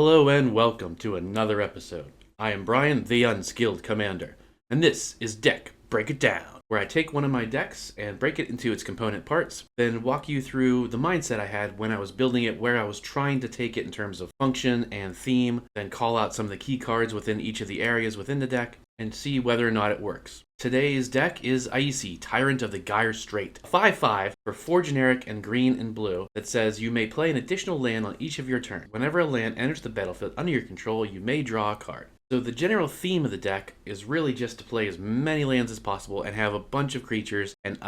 Hello and welcome to another episode. I am Brian, the Unskilled Commander, and this is Deck Break It Down, where I take one of my decks and break it into its component parts, then walk you through the mindset I had when I was building it, where I was trying to take it in terms of function and theme, then call out some of the key cards within each of the areas within the deck, and see whether or not it works. Today's deck is Aisi, Tyrant of the Gyre Strait, a 5/5 for 4 generic and green and blue that says you may play an additional land on each of your turn. Whenever a land enters the battlefield under your control, you may draw a card. So the general theme of the deck is really just to play as many lands as possible and have a bunch of creatures and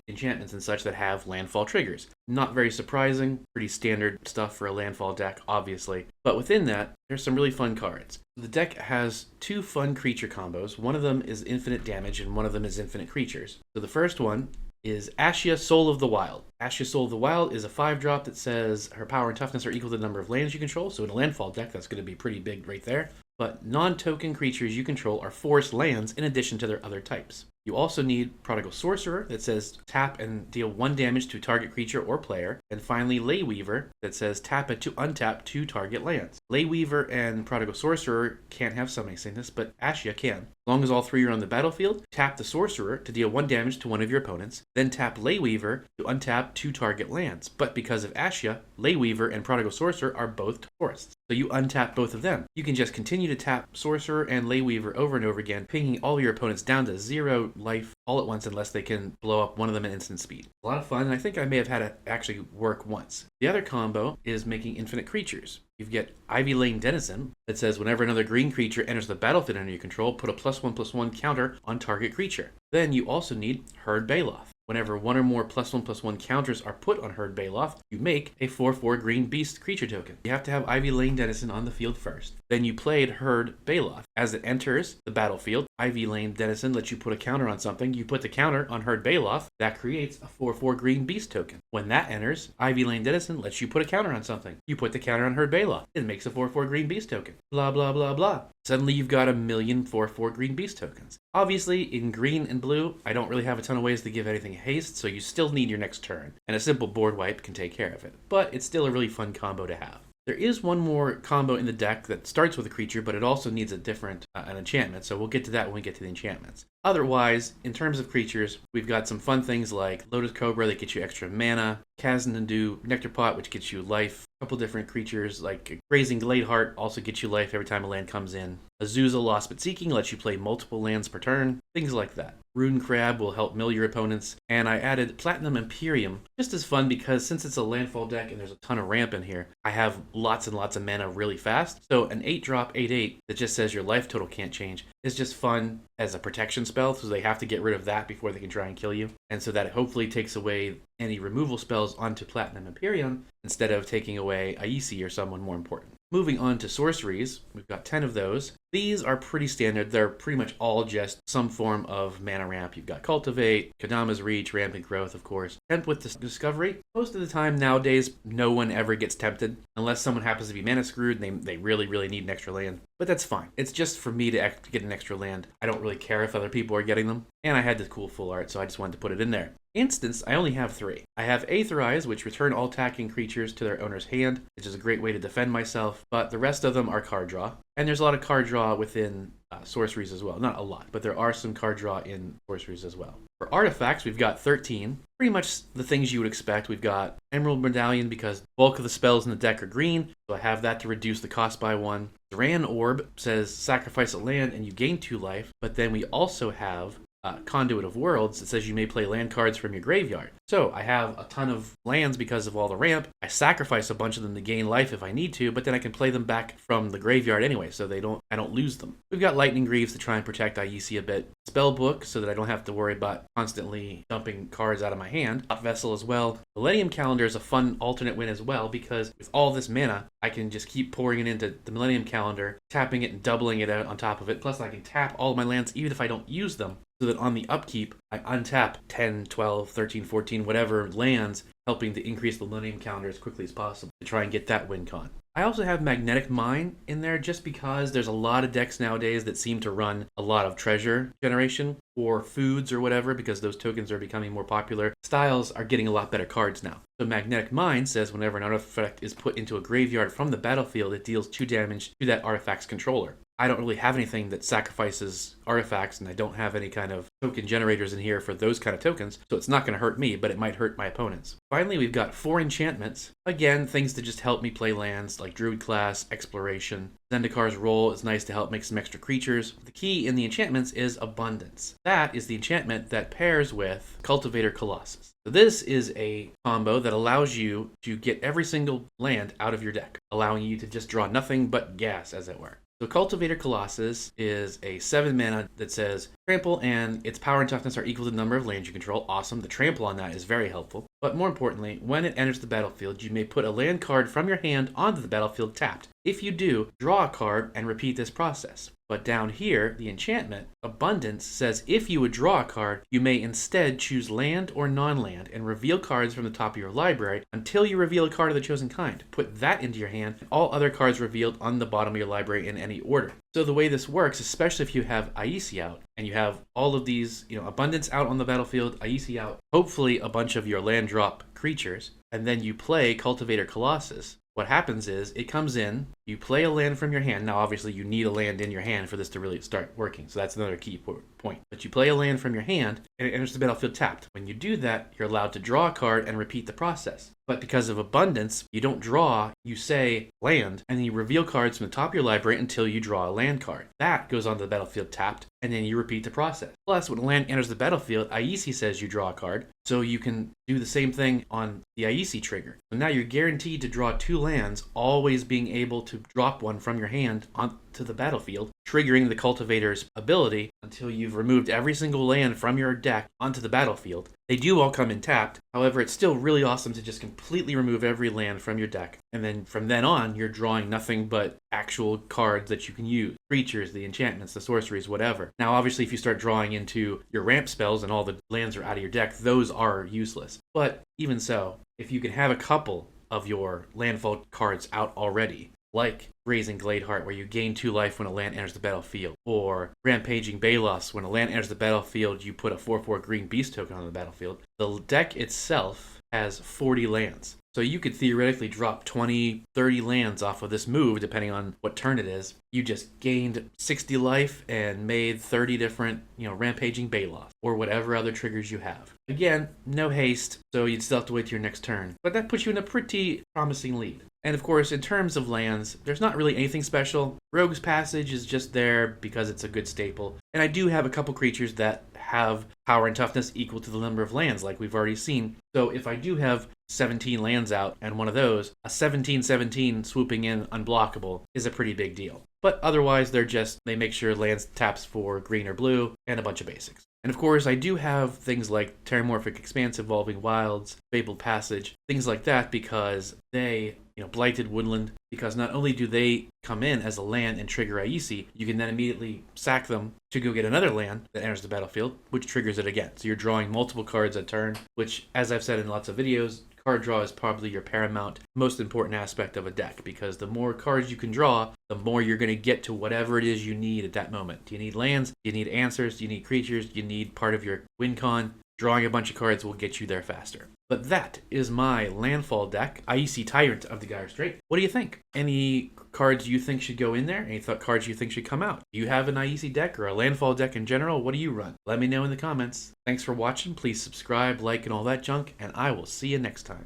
enchantments and such that have landfall triggers. Not very surprising, pretty standard stuff for a landfall deck, obviously. But within that, there's some really fun cards. The deck has 2 fun creature combos. One of them is infinite damage and one of them is infinite creatures. So the first one is Ashia, Soul of the Wild. Ashia, Soul of the Wild is a 5-drop that says her power and toughness are equal to the number of lands you control. So in a landfall deck, that's going to be pretty big right there. But non-token creatures you control are forest lands in addition to their other types. You also need Prodigal Sorcerer that says tap and deal 1 damage to target creature or player. And finally Ley Weaver that says tap it to untap 2 target lands. Ley Weaver and Prodigal Sorcerer can't have summoning sickness, but Ashia can. As long as all 3 are on the battlefield, tap the Sorcerer to deal 1 damage to one of your opponents, then tap Ley Weaver to untap 2 target lands. But because of Ashia, Ley Weaver and Prodigal Sorcerer are both forests, so you untap both of them. You can just continue to tap Sorcerer and Ley Weaver over and over again, pinging all your opponents down to 0 life all at once unless they can blow up one of them at instant speed. A lot of fun, and I think I may have had it actually work once. The other combo is making infinite creatures. You get Ivy Lane Denizen that says whenever another green creature enters the battlefield under your control, put a +1/+1 counter on target creature. Then you also need Herd Baloth. Whenever 1 or more +1/+1 counters are put on Herd Baloth, you make a 4/4 green beast creature token. You have to have Ivy Lane Denizen on the field first. Then you played Herd Baloth. As it enters the battlefield, Ivy Lane Denizen lets you put a counter on something. You put the counter on Herd Baloth. That creates a 4/4 green beast token. When that enters, Ivy Lane Denizen lets you put a counter on something. You put the counter on Herd Baloth. It makes a 4/4 green beast token. Blah, blah, blah, blah. Suddenly you've got a million 4/4 green beast tokens. Obviously, in green and blue, I don't really have a ton of ways to give anything haste, so you still need your next turn, and a simple board wipe can take care of it. But it's still a really fun combo to have. There is one more combo in the deck that starts with a creature, but it also needs a different an enchantment, so we'll get to that when we get to the enchantments. Otherwise, in terms of creatures, we've got some fun things like Lotus Cobra that gets you extra mana, Kazan-Ndu Nectar Pot, which gets you life, a couple different creatures like Grazing Glade Heart also gets you life every time a land comes in. Azusa Lost But Seeking lets you play multiple lands per turn, things like that. Rune Crab will help mill your opponents, and I added Platinum Imperium, just as fun because since it's a landfall deck and there's a ton of ramp in here, I have lots and lots of mana really fast, so an 8-drop 8/8 that just says your life total can't change is just fun as a protection spell, so they have to get rid of that before they can try and kill you, and so that hopefully takes away any removal spells onto Platinum Imperium instead of taking away Aisi or someone more important. Moving on to sorceries, we've got 10 of those. These are pretty standard. They're pretty much all just some form of mana ramp. You've got Cultivate, Kadama's Reach, Rampant Growth, of course. Tempt with Discovery. Most of the time nowadays, no one ever gets tempted unless someone happens to be mana screwed and they really, really need an extra land. But that's fine. It's just for me to get an extra land. I don't really care if other people are getting them. And I had the cool full art, so I just wanted to put it in there. Instance, I only have 3. I have Aetherize, which return all attacking creatures to their owner's hand, which is a great way to defend myself, but the rest of them are card draw. And there's a lot of card draw within sorceries as well. Not a lot, but there are some card draw in sorceries as well. For artifacts, we've got 13. Pretty much the things you would expect. We've got Emerald Medallion because the bulk of the spells in the deck are green, so I have that to reduce the cost by 1. Duran Orb says sacrifice a land and you gain 2 life, but then we also have Conduit of Worlds that says you may play land cards from your graveyard. So I have a ton of lands because of all the ramp. I sacrifice a bunch of them to gain life if I need to, but then I can play them back from the graveyard anyway, so I don't lose them. We've got Lightning Greaves to try and protect Aisi a bit. Spellbook so that I don't have to worry about constantly dumping cards out of my hand. Hot Vessel as well. Millennium Calendar is a fun alternate win as well because with all this mana, I can just keep pouring it into the Millennium Calendar, tapping it and doubling it out on top of it. Plus I can tap all of my lands even if I don't use them, so that on the upkeep, I untap 10, 12, 13, 14, whatever lands, helping to increase the Millennium Calendar as quickly as possible to try and get that win con. I also have Magnetic Mine in there just because there's a lot of decks nowadays that seem to run a lot of treasure generation or foods or whatever, because those tokens are becoming more popular. Styles are getting a lot better cards now. So Magnetic Mine says whenever an artifact is put into a graveyard from the battlefield, it deals 2 damage to that artifact's controller. I don't really have anything that sacrifices artifacts, and I don't have any kind of token generators in here for those kind of tokens, so it's not going to hurt me, but it might hurt my opponents. Finally, we've got 4 enchantments. Again, things to just help me play lands, like Druid class, Exploration. Zendikar's Roll is nice to help make some extra creatures. The key in the enchantments is Abundance. That is the enchantment that pairs with Cultivator Colossus. So this is a combo that allows you to get every single land out of your deck, allowing you to just draw nothing but gas, as it were. So Cultivator Colossus is a 7 mana that says trample, and its power and toughness are equal to the number of lands you control. Awesome. The trample on that is very helpful. But more importantly, when it enters the battlefield, you may put a land card from your hand onto the battlefield tapped. If you do, draw a card and repeat this process. But down here, the enchantment, Abundance, says if you would draw a card, you may instead choose land or non-land and reveal cards from the top of your library until you reveal a card of the chosen kind. Put that into your hand, and all other cards revealed on the bottom of your library in any order. So the way this works, especially if you have Aisi out, and you have all of these, Abundance out on the battlefield, Aisi out, hopefully a bunch of your land drop creatures, and then you play Cultivator Colossus. What happens is, it comes in, you play a land from your hand. Now, obviously, you need a land in your hand for this to really start working, so that's another key point. But you play a land from your hand, and it enters the battlefield tapped. When you do that, you're allowed to draw a card and repeat the process. But because of Abundance, you don't draw, you say land, and then you reveal cards from the top of your library until you draw a land card. That goes onto the battlefield tapped, and then you repeat the process. Plus, when a land enters the battlefield, Aisi says you draw a card, so you can do the same thing on the Aisi trigger. So now you're guaranteed to draw 2 lands, always being able to drop one from your hand onto the battlefield, triggering the Cultivator's ability until you've removed every single land from your deck onto the battlefield. They do all come in tapped. However, it's still really awesome to just completely remove every land from your deck. And then from then on, you're drawing nothing but actual cards that you can use. Creatures, the enchantments, the sorceries, whatever. Now, obviously, if you start drawing into your ramp spells and all the lands are out of your deck, those are useless. But even so, if you can have a couple of your landfall cards out already, like Brazen Gladeheart, where you gain 2 life when a land enters the battlefield, or Rampaging Balos, when a land enters the battlefield, you put a 4/4 green beast token on the battlefield. The deck itself has 40 lands. So you could theoretically drop 20, 30 lands off of this move, depending on what turn it is. You just gained 60 life and made 30 different, Rampaging Balos, or whatever other triggers you have. Again, no haste, so you'd still have to wait till your next turn. But that puts you in a pretty promising lead. And of course, in terms of lands, there's not really anything special. Rogue's Passage is just there because it's a good staple. And I do have a couple creatures that have power and toughness equal to the number of lands, like we've already seen. So if I do have 17 lands out, and one of those, a 17/17 swooping in unblockable, is a pretty big deal. But otherwise, they make sure lands taps for green or blue, and a bunch of basics. And of course, I do have things like Terramorphic Expanse, Evolving Wilds, Fabled Passage, things like that, because they, Blighted Woodland, because not only do they come in as a land and trigger Aisi, you can then immediately sack them to go get another land that enters the battlefield, which triggers it again. So you're drawing multiple cards a turn, which, as I've said in lots of videos, card draw is probably your paramount, most important aspect of a deck, because the more cards you can draw, the more you're going to get to whatever it is you need at that moment. Do you need lands? Do you need answers? Do you need creatures? Do you need part of your win con? Drawing a bunch of cards will get you there faster. But that is my Landfall deck, Aisi Tyrant of the Gyre Strait. What do you think? Any cards you think should go in there? Any cards you think should come out? Do you have an Aisi deck or a Landfall deck in general? What do you run? Let me know in the comments. Thanks for watching. Please subscribe, like, and all that junk, and I will see you next time.